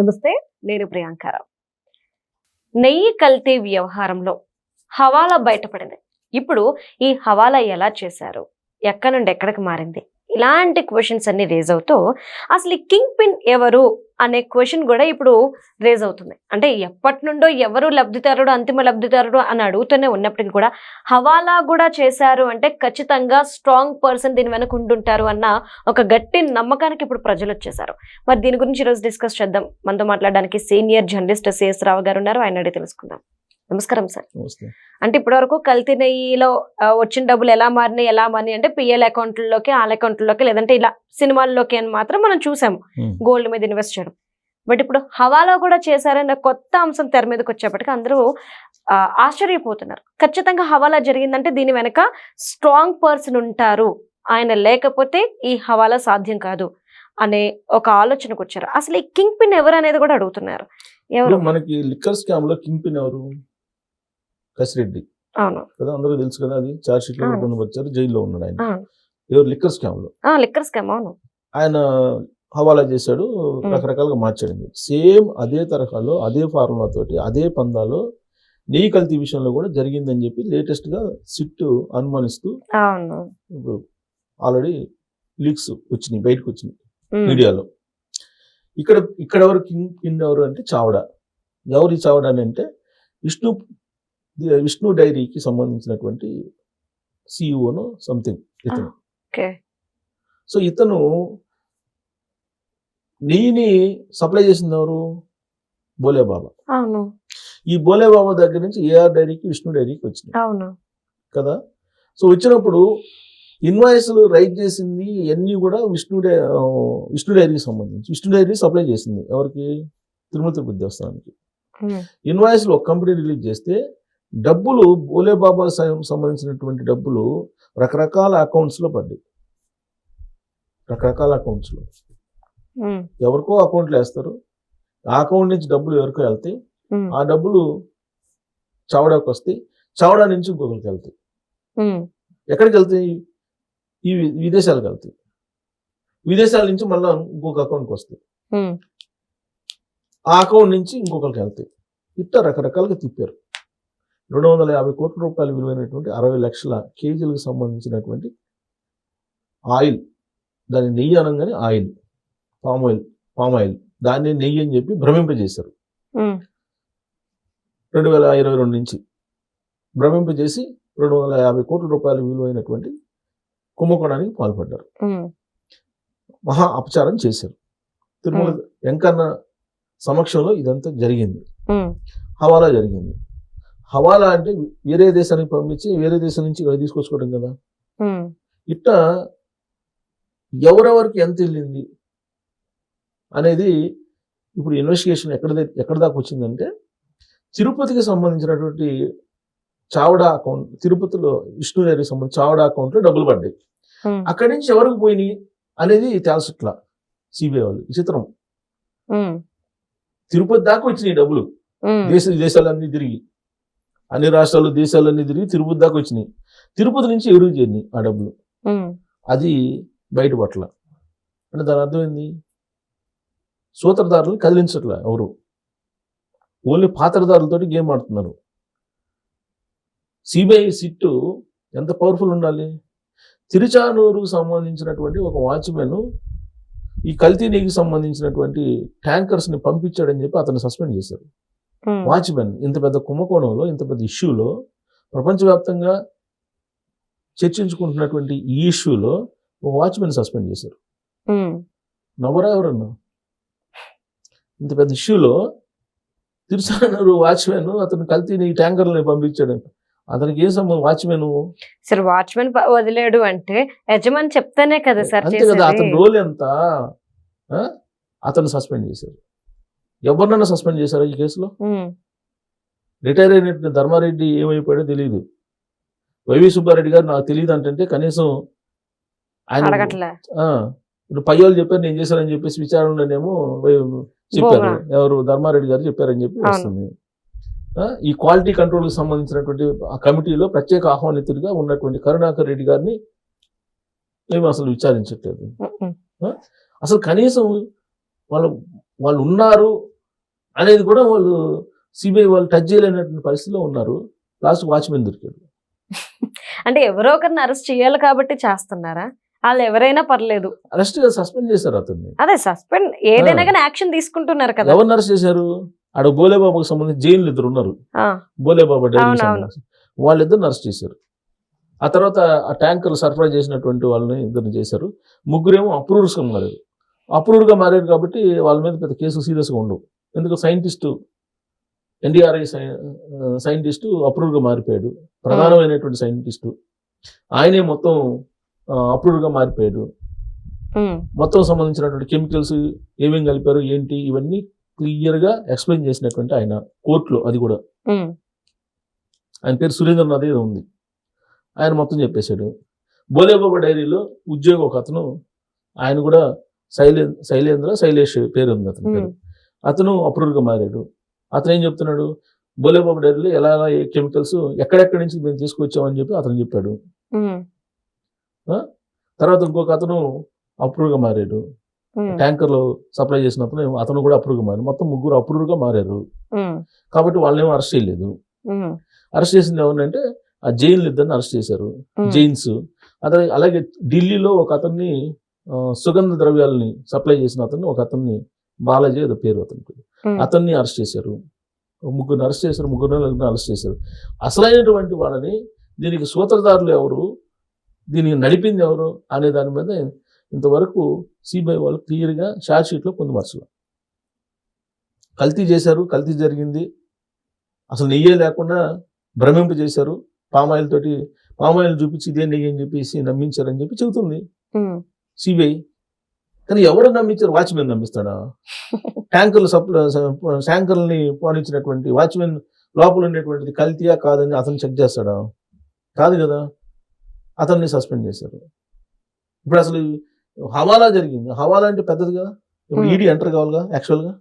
నమస్తే, నేను ప్రియాంకారావు. నెయ్యి కల్తీ వ్యవహారంలో హవాలా బయటపడింది. ఇప్పుడు ఈ హవాలా ఎలా చేశారు, ఎక్కడి నుండి ఎక్కడికి మారింది, ఇలాంటి క్వశ్చన్స్ అన్ని రేజ్ అవుతూ అసలు ఈ కింగ్ పిన్ ఎవరు అనే క్వశ్చన్ కూడా ఇప్పుడు రేజ్ అవుతుంది. అంటే ఎప్పటి నుండో ఎవరు లబ్ధిదారుడు, అంతిమ లబ్ధిదారుడు అని అడుగుతూనే ఉన్నప్పటికీ కూడా హవాలా కూడా చేశారు అంటే ఖచ్చితంగా స్ట్రాంగ్ పర్సన్ దీని వెనక ఉండుంటారు అన్న ఒక గట్టి నమ్మకానికి ఇప్పుడు ప్రజలు వచ్చేసారు. మరి దీని గురించి ఈరోజు డిస్కస్ చేద్దాం. మనతో మాట్లాడడానికి సీనియర్ జర్నలిస్ట్ సిఎస్ రావు గారు ఉన్నారు. ఆయన అడిగి తెలుసుకుందాం. నమస్కారం సార్. అంటే ఇప్పటివరకు కల్తీ నెయ్యిలో వచ్చిన డబ్బులు ఎలా మారినాయి అంటే పిఎల్ అకౌంట్లలోకి, వాళ్ళ అకౌంట్లలోకి, లేదంటే ఇలా సినిమాల్లోకి అని మాత్రం మనం చూసాము గోల్డ్ మీద ఇన్వెస్ట్ చేయడం. బట్ ఇప్పుడు హవాలా కూడా చేశారన్న కొత్త అంశం తెర మీదకి వచ్చేప్పటికీ అందరూ ఆశ్చర్యపోతున్నారు. ఖచ్చితంగా హవాలా జరిగిందంటే దీని వెనక స్ట్రాంగ్ పర్సన్ ఉంటారు, ఆయన లేకపోతే ఈ హవాలా సాధ్యం కాదు అనే ఒక ఆలోచనకు వచ్చారు. అసలు ఈ కింగ్ పిన్ ఎవరు అనేది కూడా అడుగుతున్నారు. ఎవరు మనకి లిక్కర్ స్కామ్ లో కింగ్ పిన్ ఎవరు? కసిరెడ్డి. అవును కదా, అందరూ తెలుసు కదా. అది చార్జ్ షీట్ లో పొందుపరిచారు, జైల్లో ఉన్నాడు ఆయన. ఎవరు? లిక్కర్ స్కామ్ లో. Liquor scam. అవును, ఆయన హవాలా చేశాడు, రకరకాలుగా మార్చాడు. సేమ్ అదే తరహాలో, అదే ఫార్ములా తోటి, అదే పందాలో నెయ్యి కల్తీ విషయంలో కూడా జరిగిందని చెప్పి లేటెస్ట్ గా సిట్ అనుమానిస్తూ ఇప్పుడు ఆల్రెడీ లీక్స్ వచ్చినాయి, బయటకు వచ్చినాయి మీడియాలో. ఇక్కడ ఎవరు కింగ్ పిన్ ఎవరు అంటే చావడా. ఎవరు ఈ చావడా అని అంటే విష్ణు డైరీకి సంబంధించినటువంటి సిఇఓను సంథింగ్ ఇతను. సో ఇతను నెయ్యిని సప్లై చేసింది ఎవరు? బోలేబాబా. ఈ బోలేబాబా దగ్గర నుంచి ఏఆర్ డైరీకి, విష్ణు డైరీకి వచ్చినాయి కదా. సో వచ్చినప్పుడు ఇన్వాయిస్లు రైట్ చేసింది ఇవన్నీ కూడా విష్ణు డైరీకి సంబంధించి. విష్ణు డైరీ సప్లై చేసింది ఎవరికి? తిరుమల తిరుపతి దేవస్థానానికి. ఇన్వాయిస్లు ఒక కంపెనీ రిలీజ్ చేస్తే డబ్బులు బోలేబాబా సంబంధించినటువంటి డబ్బులు రకరకాల అకౌంట్స్లో పడ్డాయి. రకరకాల అకౌంట్స్లో ఎవరికో అకౌంట్లు వేస్తారు, ఆ అకౌంట్ నుంచి డబ్బులు ఎవరికో వెళ్తాయి, ఆ డబ్బులు చావడాకి వస్తాయి, చావడా నుంచి ఇంకొకరికి వెళ్తాయి. ఎక్కడికి వెళ్తాయి? ఈ విదేశాలకు వెళ్తాయి, విదేశాల నుంచి మళ్ళీ ఇంకొక అకౌంట్కి వస్తాయి, ఆ అకౌంట్ నుంచి ఇంకొకరికి వెళ్తాయి. ఇట్లా రకరకాలుగా తిప్పారు. 250 కోట్ల రూపాయలు విలువైనటువంటి 60 లక్షల కేజీలకు సంబంధించినటువంటి ఆయిల్, దాన్ని నెయ్యి అనగానే ఆయిల్, పామ్ ఆయిల్, దాన్ని నెయ్యి అని చెప్పి భ్రమింపజేశారు. 2022 నుంచి భ్రమింపజేసి 250 కోట్ల రూపాయలు విలువైనటువంటి కుంభకోణానికి పాల్పడ్డారు. మహా అపచారం చేశారు. తిరుమల వెంకన్న సమక్షంలో ఇదంతా జరిగింది. హవాలా జరిగింది. హవాలా అంటే వేరే దేశానికి పంపించి వేరే దేశం నుంచి ఇక్కడ తీసుకొచ్చుకోవడం కదా. ఇట్లా ఎవరెవరికి ఎంత వెళ్ళింది అనేది ఇప్పుడు ఇన్వెస్టిగేషన్ ఎక్కడ దాకా వచ్చిందంటే, తిరుపతికి సంబంధించినటువంటి చావడా అకౌంట్, తిరుపతిలో విష్ణు డైరీకి సంబంధించి చావడా అకౌంట్లో డబ్బులు పడ్డాయి. అక్కడి నుంచి ఎవరికి పోయినాయి అనేది తెలుసుట్లా సిబిఐ వాళ్ళు. విచిత్రం. తిరుపతి దాకా వచ్చినాయి డబ్బులు, దేశాలన్నీ తిరిగి, అన్ని రాష్ట్రాలు దేశాలన్నీ తిరిగి తిరుపతి దాకా వచ్చినాయి. తిరుపతి నుంచి ఎవరికి చేరినాయి ఆ డబ్బులు, అది బయటపట్ల. అంటే దాని అర్థమైంది, సూత్రధారులు కదిలించట్లా ఎవరు, ఓన్లీ పాత్రధారులతోటి గేమ్ ఆడుతున్నారు. సిబిఐ సిట్టు ఎంత పవర్ఫుల్ ఉండాలి. తిరుచానూరుకు సంబంధించినటువంటి ఒక వాచ్మెన్ ఈ కల్తీ నెయ్యికి సంబంధించినటువంటి ట్యాంకర్స్ ని పంపించాడని చెప్పి అతను సస్పెండ్ చేశారు. వాచ్మెన్ ఇంత పెద్ద కుంభకోణంలో, ఇంత పెద్ద ఇష్యూలో, ప్రపంచవ్యాప్తంగా చర్చించుకుంటున్నటువంటి ఈ ఇష్యూలో ఒక వాచ్మెన్ సస్పెండ్ చేశారు. నవ్వరా ఎవరన్నా? ఇంత పెద్ద ఇష్యూలో తిరుచానూరు వాచ్మెన్ అతను కల్తీ నెయ్యి ట్యాంకర్లని పంపించాడు. అతనికి ఏ సంబంధం? వాచ్మెన్ సార్, వాచ్మెన్ వదిలేడు అంటే యజమాని చెప్తానే కదా సార్. అంతే కదా. అతని రోల్ ఎంత? అతను సస్పెండ్ చేశారు. ఎవరినైనా సస్పెండ్ చేశారా ఈ కేసులో? రిటైర్ అయినట్టు ధర్మారెడ్డి ఏమైపోయాడో తెలియదు. వైవి సుబ్బారెడ్డి గారు నాకు తెలియదు అంటే కనీసం ఆయన ఇప్పుడు పయ్యోళ్ళు చెప్పారు నేను చేశానని చెప్పేసి విచారణలోనేమో చెప్పారు. ఎవరు? ధర్మారెడ్డి గారు చెప్పారని చెప్పి వస్తుంది. ఈ క్వాలిటీ కంట్రోల్కి సంబంధించినటువంటి ఆ కమిటీలో ప్రత్యేక ఆహ్వానితుడిగా ఉన్నటువంటి కరుణాకర్ రెడ్డి గారిని మేము అసలు విచారించట్లేదు. అసలు కనీసం వాళ్ళు ఉన్నారు అనేది కూడా వాళ్ళు సిబిఐ వాళ్ళు టచ్ చేయలేనటువంటి పరిస్థితిలో ఉన్నారు. లాస్ట్ వాచ్మెన్ దొరికాడు. అంటే ఎవరో ఒకరిని అరెస్ట్ చేయాలి కాబట్టి చేస్తున్నారా? వాళ్ళు ఎవరైనా పర్లేదు, అరెస్ట్ సస్పెండ్ చేశారు అతన్ని. అదే సస్పెండ్ ఏదైనా కానీ యాక్షన్ తీసుకుంటున్నారు కదా. ఎవరిని అరెస్ట్ చేశారు? ఆడ బోలేబాబాకు సంబంధించి జైలు ఇద్దరు ఉన్నారు, బోలేబాబా డైరీకి సంబంధించి వాళ్ళిద్దరిని అరెస్ట్ చేశారు. ఆ తర్వాత ఆ ట్యాంకర్లు సరఫరా చేసినటువంటి వాళ్ళని ఇద్దరిని చేశారు. ముగ్గురేమో అప్రూవర్స్గా మారారు. అప్రూవర్గా మారారు కాబట్టి వాళ్ళ మీద పెద్ద కేసులు సీరియస్గా ఉండవు. ఎందుకు సైంటిస్టు ఎన్డీఆర్ఐ సైంటిస్టు అప్రూవర్గా మారిపోయాడు, ప్రధానమైనటువంటి సైంటిస్టు. ఆయనే మొత్తం అప్రూవర్గా మారిపోయాడు. మొత్తం సంబంధించినటువంటి కెమికల్స్ ఏమేమి కలిపారు ఏంటి ఇవన్నీ క్లియర్గా ఎక్స్ప్లెయిన్ చేసినటువంటి ఆయన కోర్టులో. అది కూడా ఆయన పేరు సురేంద్రనాథ్ ఏదో ఉంది, ఆయన మొత్తం చెప్పేశాడు. బోలేబాబా డైరీలో ఉద్యోగం ఒక అతను, ఆయన కూడా శైలేష్ పేరు ఉంది అతని పేరు. అతను అప్రూవర్గా మారాడు. అతను ఏం చెప్తున్నాడు, బోలేబాబా డైరీలో ఎలా ఏ కెమికల్స్ ఎక్కడెక్కడి నుంచి మేము తీసుకొచ్చామని చెప్పి అతను చెప్పాడు. తర్వాత ఇంకొక అతను అప్రూవ్గా మారాడు. ట్యాంకర్లో సప్లై చేసిన అతను కూడా అప్రూవ్గా మారాడు. మొత్తం ముగ్గురు అప్రూవ్గా మారారు. కాబట్టి వాళ్ళేమో అరెస్ట్ చేయలేదు. అరెస్ట్ చేసింది ఎవరినంటే ఆ జైన్లు ఇద్దరిని అరెస్ట్ చేశారు, జైన్స్. అలాగే ఢిల్లీలో ఒక అతన్ని సుగంధ ద్రవ్యాలని సప్లై చేసిన అతన్ని, ఒక అతన్ని బాలాజీ ఏదో పేరు అతనికి, అతన్ని అరెస్ట్ చేశారు. ముగ్గురిని అరెస్ట్ చేశారు, ముగ్గురు అరెస్ట్ చేశారు. అసలైనటువంటి వాళ్ళని, దీనికి సూత్రధారులు ఎవరు, దీనికి నడిపింది ఎవరు అనే దాని మీద ఇంతవరకు సిబిఐ వాళ్ళు క్లియర్గా షార్ట్ షీట్లో పొందుపరచలేదు. కల్తీ చేశారు, కల్తీ జరిగింది, అసలు నెయ్యే లేకుండా భ్రమింప చేశారు, పామాయిల్ చూపించి ఇదే నెయ్యి అని చెప్పేసి నమ్మించారని చెప్పి చెబుతుంది సిబిఐ. కానీ ఎవరు నమ్మించారు? వాచ్మెన్ నమ్మిస్తాడా? ట్యాంకర్లని పోనిచ్చినటువంటి వాచ్మెన్ లోపల ఉండేటువంటిది కల్తీయా కాదని అతను చెక్ చేస్తాడా? కాదు కదా. అతన్ని సస్పెండ్ చేశారు. ఇప్పుడు అసలు హవాలా జరిగింది, హవాలా అంటే పెద్దది కదా, ఇప్పుడు ఈడీ ఎంటర్ కావాలిగా. యాక్చువల్గా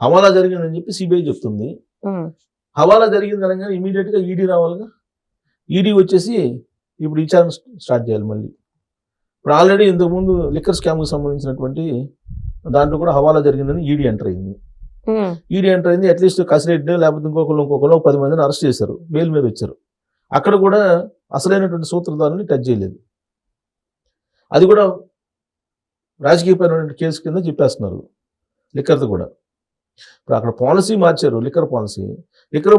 హవాలా జరిగిందని చెప్పి సిబిఐ చెప్తుంది. హవాలా జరిగింది అనగానే ఇమీడియట్గా ఈడీ రావాలిగా. ఈడీ వచ్చేసి ఇప్పుడు విచారణ స్టార్ట్ చేయాలి మళ్ళీ. ఇప్పుడు ఆల్రెడీ ఇంతకుముందు లిక్కర్ స్కామ్కి సంబంధించినటువంటి దాంట్లో కూడా హవాలా జరిగిందని ఈడీ ఎంటర్ అయింది. ఈడీ ఎంటర్ అయింది, అట్లీస్ట్ కసిరెడ్డి లేకపోతే ఇంకొకరు 10 మందిని అరెస్ట్ చేశారు, బెయిల్ మీద వచ్చారు. అక్కడ కూడా అసలైనటువంటి సూత్రధారుని టచ్ చేయలేదు. అది కూడా రాజకీయపరమైన కేసు కింద చెప్పేస్తున్నారు లిక్కర్ది కూడా. ఇప్పుడు అక్కడ పాలసీ మార్చారు, లిక్కర్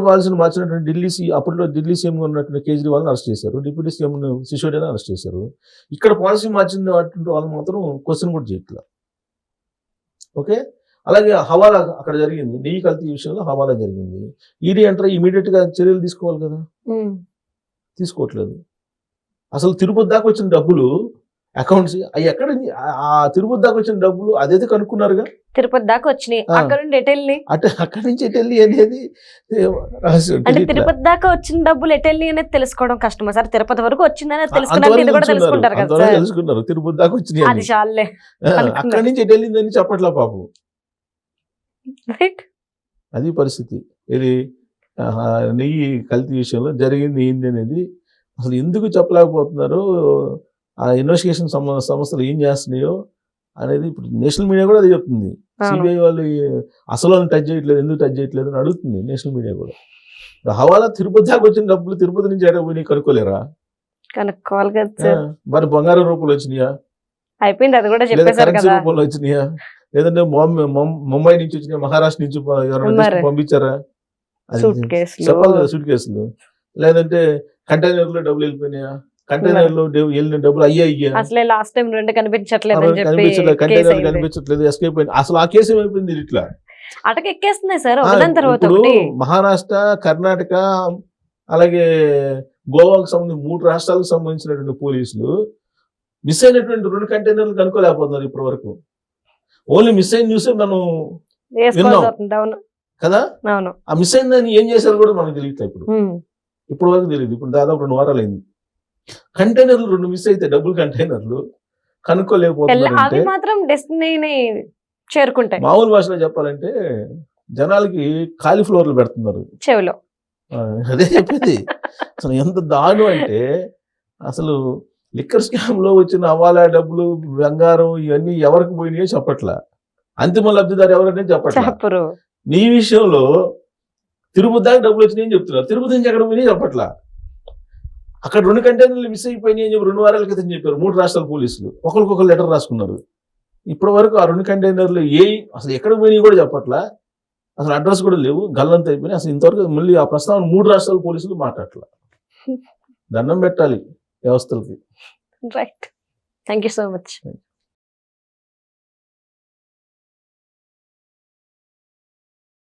పాలసీని మార్చినటువంటి అప్పట్లో ఢిల్లీ సీఎంగా ఉన్నటువంటి కేజ్రీవాల్ని అరెస్ట్ చేశారు, డిప్యూటీ సీఎం సిసోడియాని అరెస్ట్ చేశారు. ఇక్కడ పాలసీ మార్చిన వాళ్ళు మాత్రం క్వశ్చన్ కూడా చేయట్లేదు. ఓకే, అలాగే హవాలా అక్కడ జరిగింది, నెయ్యి కల్తీ విషయంలో హవాలా జరిగింది. ఈడీ ఎంటర్ ఇమీడియట్గా చర్యలు తీసుకోవాలి కదా, తీసుకోవట్లేదు. అసలు తిరుపతి దాకా వచ్చిన డబ్బులు అకౌంట్స్ అవి ఎక్కడ, ఆ తిరుపతి దాకా వచ్చిన డబ్బులు అదైతే కనుక్కున్నారుగా. తిరుపతి దాకా వచ్చినాయి, అక్కడ నుండి ఎటెళ్ళి, అక్కడి నుంచి ఎటెళ్ళి అనేది అంటే తిరుపతి దాకా వచ్చిన డబ్బులు ఎటెళ్ళి అనేది తెలుసుకోవడం కష్టమా సార్? తిరుపతి వరకు వచ్చిందని తెలుసుకున్నారు కదా, తెలుసుకున్నారు. తిరుపతి దాకా వచ్చినాయి, అది చాలే. అక్కడి నుంచి ఎటెళ్ళిందని చెప్పట్లా పాపం. అది పరిస్థితి. ఇది నెయ్యి కల్తీ విషయంలో జరిగింది ఏంది అనేది అసలు ఎందుకు చెప్పలేకపోతున్నారు, ఆ ఇన్వెస్టిగేషన్ సంస్థలు ఏం చేస్తున్నాయో అనేది ఇప్పుడు నేషనల్ మీడియా కూడా అది చెప్తుంది. సిబిఐ వాళ్ళు అసలు టచ్ చేయట్లేదు, ఎందుకు టచ్ చేయట్లేదు అని అడుగుతుంది నేషనల్ మీడియా కూడా. హవాలా తిరుపతి దాకా వచ్చిన డబ్బులు తిరుపతి నుంచి ఎక్కడ పోయి కనుక్కోలేరా? కనుక్కోవాలి కదా. మరి బంగారం రూపాయలు వచ్చినాయా? అయిపోయింది, అది కూడా చెప్పేశారు కదా. రూపాయలు వచ్చినాయా? లేదంటే ముంబై నుంచి వచ్చినాయా, మహారాష్ట్ర నుంచి పంపించారా? చెప్పాలి కదా. సూట్ కేసులు, లేదంటే కంటైనర్ లో డబ్బులు వెళ్ళిపోయినాయా? కంటైనర్ లో వెళ్ళిన డబ్బులు అయ్యా అసలే లాస్ట్ టైం 2 కనిపించట్లేదు, కంటైనర్ కనిపించట్లేదు, ఎస్కేప్ అయింది. అసలు ఆ కేసు ఏమైపోయింది? ఇట్లా అటకెక్కేస్తున్నాయి సార్. మహారాష్ట్ర, కర్ణాటక, అలాగే గోవాకు సంబంధించి 3 రాష్ట్రాలకు సంబంధించినటువంటి పోలీసులు మిస్ అయినటువంటి 2 కంటైనర్లు కనుక్కోలేకపోతున్నారు ఇప్పటి వరకు. ఓన్లీ మిస్ అయిన న్యూస్ మనం విన్నాం కదా. ఆ మిస్ అయిందని ఏం చేశారు కూడా మనకు తెలియట్లేదు. ఇప్పుడు వరకు తెలియదు. ఇప్పుడు దాదాపు 2 వారాలు అయింది. కంటైనర్లు 2 మిస్ అయితే, డబుల్ కంటైనర్లు కనుక్కోలేకపోతున్నారు. మామూలు భాషలో చెప్పాలంటే జనాలకి కాలీఫ్లవర్లు పెడుతున్నారు చెవిలో. అదే చెప్పింది. అసలు ఎంత దారుణం అంటే, అసలు లిక్కర్ స్కామ్ లో వచ్చిన హవాలా డబ్బులు, బంగారం ఇవన్నీ ఎవరికి పోయినాయో చెప్పట్లా, అంతిమ లబ్ధిదారు ఎవరనే చెప్పట్లా. నీ విషయంలో తిరుపతి దాకా డబ్బులు వచ్చినాయి అని చెప్తున్నారు, తిరుపతి నుంచి ఎక్కడ పోయినాయి చెప్పట్లా. అక్కడ 2 కంటైనర్లు మిస్ అయిపోయినాయి అని చెప్పి 2 వారాల క్రితం చెప్పారు 3 రాష్ట్రాల పోలీసులు. ఒకరికొకరు లెటర్ రాసుకున్నారు. ఇప్పటి వరకు ఆ 2 కంటైనర్లు అసలు ఎక్కడ పోయినాయి కూడా చెప్పట్లా. అసలు అడ్రస్ కూడా లేవు, గల్లంత అయిపోయినాయి. అసలు ఇంతవరకు మళ్ళీ ఆ ప్రస్తావన 3 రాష్ట్రాల పోలీసులు మాట్లాడట్లా. దండం పెట్టాలి వ్యవస్థలకి. Right, thank you so much.